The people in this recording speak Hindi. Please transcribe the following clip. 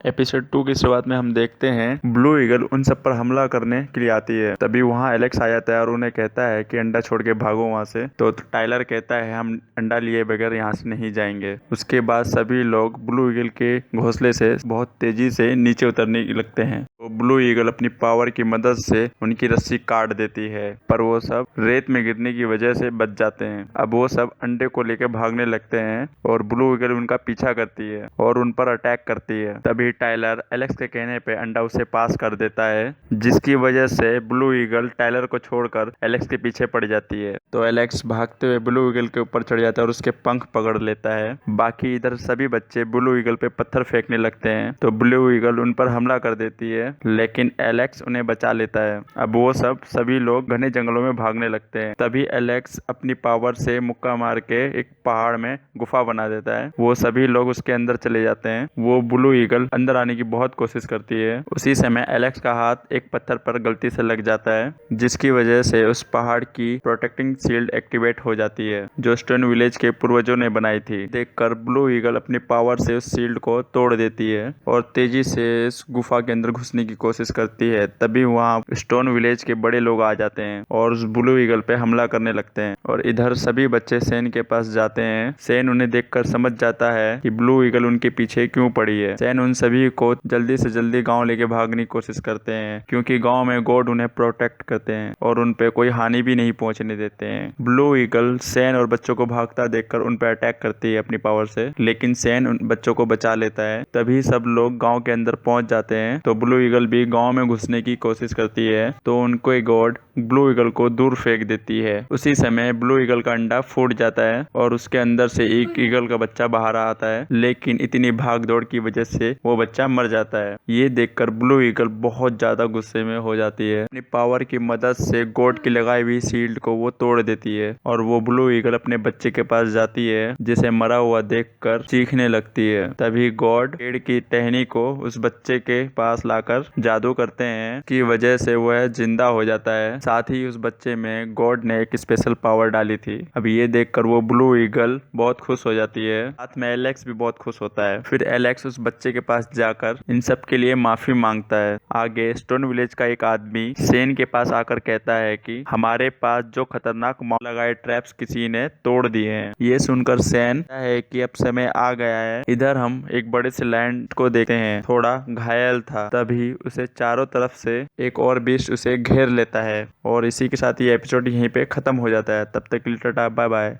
एपिसोड 2 की शुरुआत में हम देखते हैं ब्लू ईगल उन सब पर हमला करने के लिए आती है। तभी वहाँ एलेक्स आ जाता है और उन्हें कहता है कि अंडा छोड़ के भागो वहाँ से। तो टाइलर कहता है हम अंडा लिए बगैर यहाँ से नहीं जाएंगे। उसके बाद सभी लोग ब्लू ईगल के घोंसले से बहुत तेजी से नीचे उतरने लगते हैं। तो ब्लू ईगल अपनी पावर की मदद से उनकी रस्सी काट देती है, पर वो सब रेत में गिरने की वजह से बच जाते हैं। अब वो सब अंडे को लेकर भागने लगते हैं और ब्लू ईगल उनका पीछा करती है और उन पर अटैक करती है। तभी टाइलर एलेक्स के कहने पे अंडा उसे पास कर देता है, जिसकी वजह से ब्लू ईगल टाइलर को छोड़कर एलेक्स के पीछे पड़ जाती है। तो एलेक्स भागते हुए ब्लू ईगल के ऊपर चढ़ जाता है और उसके पंख पकड़ लेता है। बाकी इधर सभी बच्चे ब्लू ईगल पे पत्थर फेंकने लगते हैं, तो ब्लू ईगल उन पर हमला कर देती है, लेकिन एलेक्स उन्हें बचा लेता है। अब वो सभी लोग घने जंगलों में भागने लगते हैं। तभी एलेक्स अपनी पावर से मुक्का मार के एक पहाड़ में गुफा बना देता है। वो सभी लोग उसके अंदर चले जाते हैं। वो ब्लू ईगल अंदर आने की बहुत कोशिश करती है। उसी समय एलेक्स का हाथ एक पत्थर पर गलती से लग जाता है, जिसकी वजह से उस पहाड़ की प्रोटेक्टिंग शील्ड एक्टिवेट हो जाती है, जो स्टोन विलेज के पूर्वजों ने बनाई थी। देखकर ब्लू ईगल अपनी पावर से उस शील्ड को तोड़ देती है और तेजी से इस गुफा के अंदर घुसने की कोशिश करती है। तभी वहाँ स्टोन विलेज के बड़े लोग आ जाते हैं और उस ब्लू ईगल पे हमला करने लगते हैं। और इधर सभी बच्चे सेन के पास जाते हैं। सेन उन्हें देखकर समझ जाता है कि ब्लू ईगल उनके पीछे क्यों पड़ी है। सेन उन सभी को जल्दी से जल्दी गांव लेके भागने की कोशिश करते हैं, क्योंकि गांव में गॉड उन्हें प्रोटेक्ट करते हैं और उन पे कोई हानि भी नहीं पहुंचने देते हैं। ब्लू ईगल सेन और बच्चों को भागता देखकर उन पे अटैक करती है अपनी पावर से, लेकिन सेन उन बच्चों को बचा लेता है। तभी सब लोग गांव के अंदर पहुंच जाते हैं। तो ब्लू ईगल भी गांव में घुसने की कोशिश करती है, तो उनको गॉड ब्लू ईगल को दूर फेंक देती है। उसी समय ब्लू ईगल का अंडा फूट जाता है और उसके अंदर से एक ईगल का बच्चा बाहर आता है, लेकिन इतनी भाग दौड़ की वजह से वो बच्चा मर जाता है। ये देखकर ब्लू ईगल बहुत ज्यादा गुस्से में हो जाती है। अपनी पावर की मदद से गॉड की लगाई हुई शील्ड को वो तोड़ देती है और वो ब्लू ईगल अपने बच्चे के पास जाती है, जिसे मरा हुआ देखकर चीखने लगती है। तभी गॉड पेड़ की टहनी को उस बच्चे के पास लाकर जादू करते हैं, की वजह से वह जिंदा हो जाता है। साथ ही उस बच्चे में गॉड ने एक स्पेशल पावर डाली थी। अब ये देखकर वो ब्लू ईगल बहुत खुश हो जाती है। साथ में एलेक्स भी बहुत खुश होता है। फिर एलेक्स उस बच्चे के पास जाकर इन सब के लिए माफी मांगता है। आगे स्टोन विलेज का एक आदमी सेन के पास आकर कहता है कि हमारे पास जो खतरनाक लगाए ट्रैप्स किसी ने तोड़ दिए हैं। ये सुनकर सेन कहता है कि अब समय आ गया है। इधर हम एक बड़े से लैंड को देखते हैं, थोड़ा घायल था। तभी उसे चारों तरफ से एक और बीस्ट उसे घेर लेता है। और इसी के साथ ये एपिसोड यहीं पे खत्म हो जाता है। तब तक के लिए टाटा बाय बाय।